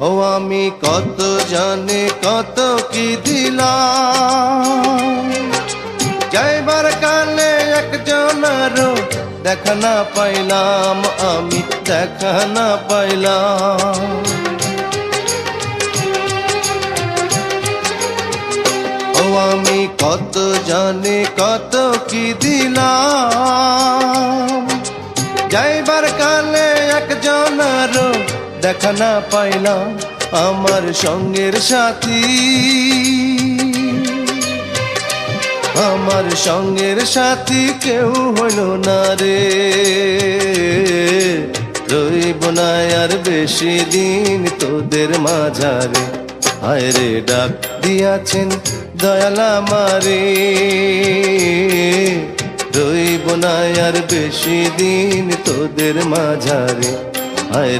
ও আমি কত জানি কত কি দিলাম, যাইবার কালে একজনেরও দেখা না পাইলাম, আমি দেখা না পাইলাম। ও আমি কত জানি কত কি দিলাম, যাইবার কালে একজনেরও দেখা না পাইলাম। আমার সঙ্গের সাথী, আমার সঙ্গের সাথী কেউ হইল না রে, রইব না আর বেশি দিন তোদের মাঝারে। হায় রে ডাক দিয়াছেন দয়াল আমারে, রইব না আর বেশি দিন তোদের মাঝারে। হায়